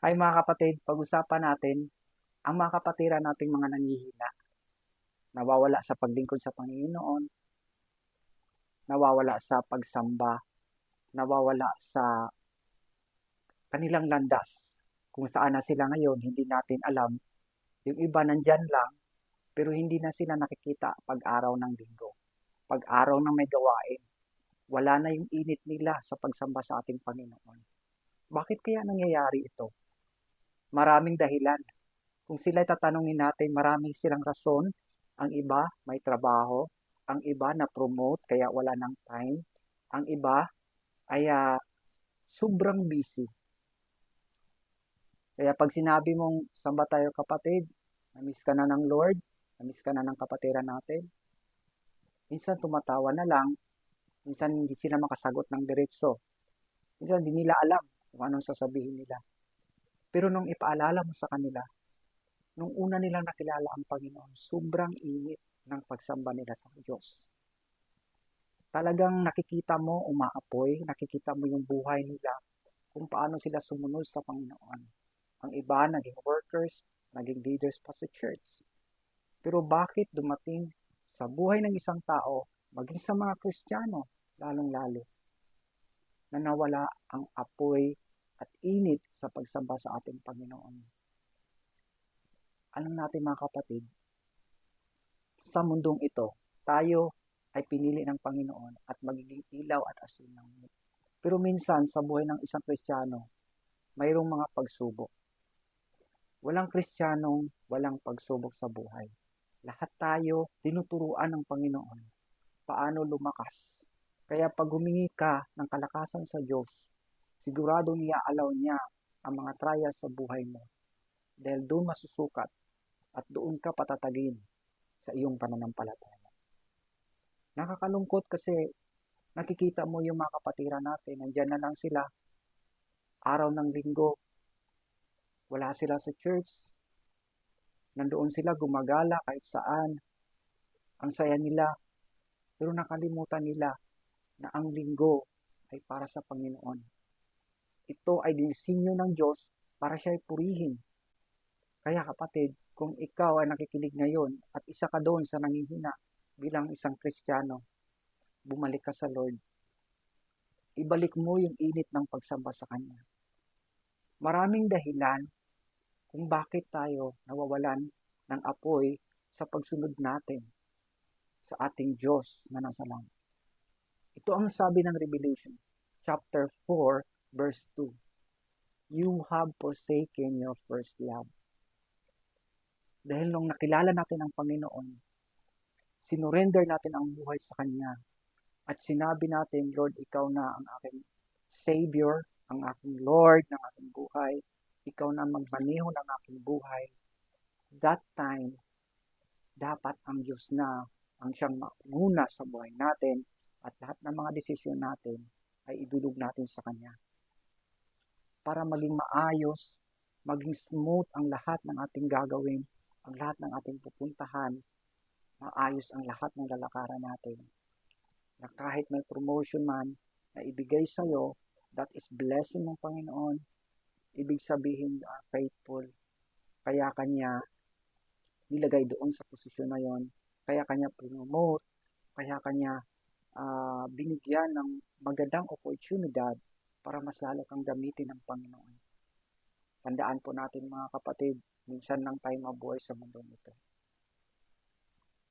Ay mga kapatid, pag-usapan natin ang mga kapatiran nating mga nanghihina, nawawala sa paglingkod sa Panginoon, nawawala sa pagsamba, nawawala sa kanilang landas. Kung saan na sila ngayon, hindi natin alam. Yung iba nandyan lang, pero hindi na sila nakikita pag-araw ng linggo. Pag-araw ng may gawain, wala na yung init nila sa pagsamba sa ating Panginoon. Bakit kaya nangyayari ito? Maraming dahilan. Kung sila tatanungin natin, marami silang rason. Ang iba may trabaho, ang iba na-promote kaya wala ng time, ang iba ay sobrang busy. Kaya pag sinabi mong samba tayo kapatid, na-miss ka na ng Lord, na-miss ka na ng kapatiran natin, minsan tumatawa na lang, minsan hindi sila makasagot ng diretso, minsan hindi nila alam kung anong sasabihin nila. Pero nung ipaalala mo sa kanila, nung una nilang nakilala ang Panginoon, sobrang init ng pagsamba nila sa Diyos. Talagang nakikita mo umaapoy, nakikita mo yung buhay nila, kung paano sila sumunod sa Panginoon. Ang iba naging workers, naging leaders pa sa church. Pero bakit dumating sa buhay ng isang tao, maging sa mga Kristiyano, lalong-lalo, na nawala ang apoy at init sa pagsamba sa ating Panginoon? Alam natin mga kapatid, sa mundong ito, tayo ay pinili ng Panginoon at magiging ilaw at asin ng mundo. Pero minsan sa buhay ng isang Kristiyano, mayroong mga pagsubok. Walang Kristiyanong walang pagsubok sa buhay. Lahat tayo tinuturuan ng Panginoon paano lumakas. Kaya pag humingi ka ng kalakasan sa Diyos, sigurado niya alaw niya ang mga trials sa buhay mo. Dahil doon masusukat at doon ka patatagin sa iyong pananampalataya. Nakakalungkot kasi nakikita mo yung mga kapatiran natin, nandyan na lang sila, araw ng linggo, wala sila sa church, nandoon sila gumagala kahit saan, ang saya nila, pero nakalimutan nila na ang linggo ay para sa Panginoon. Ito ay dinisenyo ng Diyos para siya ay purihin. Kaya kapatid, kung ikaw ay nakikinig ngayon at isa ka doon sa nanghihina bilang isang Kristiyano, bumalik ka sa Lord. Ibalik mo yung init ng pagsamba sa Kanya. Maraming dahilan kung bakit tayo nawawalan ng apoy sa pagsunod natin sa ating Diyos na nasa langit. Ito ang sabi ng Revelation, chapter 4, verse 2. You have forsaken your first love. Dahil nung nakilala natin ang Panginoon, sinurrender natin ang buhay sa Kanya, at sinabi natin, Lord, Ikaw na ang aking Savior, ang aking Lord ng aking buhay, Ikaw na magmaneho ng aking buhay. That time, dapat ang Diyos na ang siyang mauna sa buhay natin at lahat ng mga desisyon natin ay idulog natin sa Kanya. Para maging maayos, maging smooth ang lahat ng ating gagawin, ang lahat ng ating pupuntahan, maayos ang lahat ng lalakaran natin. Na kahit may promotion man na ibigay sa iyo, that is blessing ng Panginoon. Ibig sabihin, faithful. Kaya Kanya nilagay doon sa posisyon na yon. Kaya Kanya promote. Kaya Kanya binigyan ng magandang oportunidad para mas lalo kang gamitin ng Panginoon. Tandaan po natin mga kapatid, minsan lang tayo mabuhay sa mundong ito.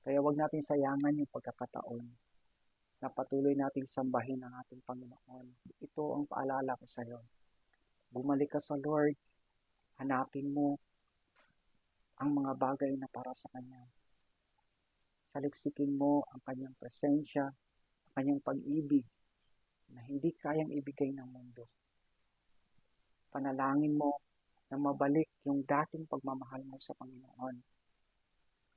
Kaya wag natin sayangan yung pagkakataon na patuloy nating sambahin ang ating Panginoon. Ito ang paalala ko sa iyo. Bumalik ka sa Lord, hanapin mo ang mga bagay na para sa Kanya. Saliksikin mo ang Kanyang presensya, ang Kanyang pag-ibig na hindi kayang ibigay ng mundo. Panalangin mo na mabalik yung dating pagmamahal mo sa Panginoon.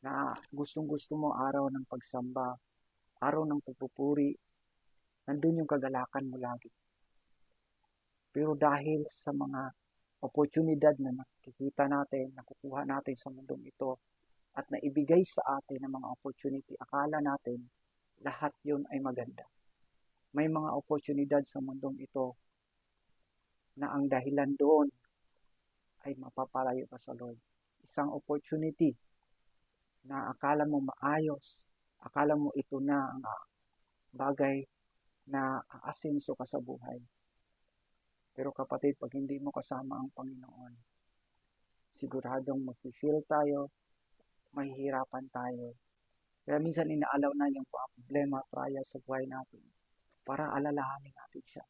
Na gustong-gusto mo araw ng pagsamba, araw ng pagpupuri, nandun yung kagalakan mo lagi. Pero dahil sa mga oportunidad na nakikita natin, nakukuha natin sa mundong ito, at naibigay sa atin ng mga opportunity, akala natin lahat yun ay maganda. May mga oportunidad sa mundong ito na ang dahilan doon ay mapapalayo ka sa Lord. Isang opportunity na akala mo maayos, akala mo ito na ang bagay na aasenso ka sa buhay. Pero kapatid, pag hindi mo kasama ang Panginoon, siguradong mag-feel tayo, mahihirapan tayo. Kaya minsan inaalaw na yung problema, trial sa buhay natin para alalahanin natin siya.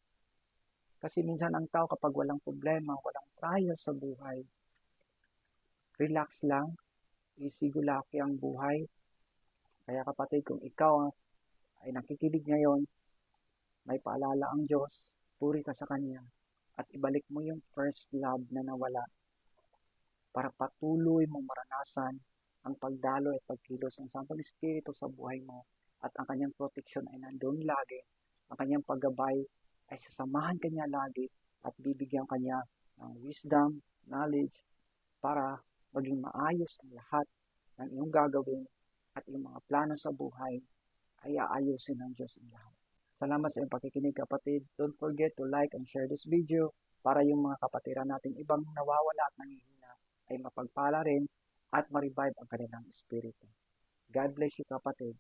Kasi minsan ang tao kapag walang problema, walang trial sa buhay, relax lang, easy-go-lucky ang buhay. Kaya kapatid, kung ikaw ay nakikinig ngayon, may paalala ang Diyos, puri ka sa Kanya, at ibalik mo yung first love na nawala para patuloy mong maranasan ang pagdalo at pagkilos ng Santong Espiritu sa buhay mo at ang kanyang protection ay nandun lagi. Ang kanyang paggabay ay sasamahan kanya lagi at bibigyan kanya ng wisdom, knowledge para maging maayos ang lahat ng iyong gagawin at iyong mga plano sa buhay ay aayusin ng Diyos ang lahat. Salamat sa iyong pakikinig kapatid. Don't forget to like and share this video para yung mga kapatiran nating ibang nawawala at nangihina ay mapagpala rin at ma-revive ang kanilang espiritu. God bless you kapatid.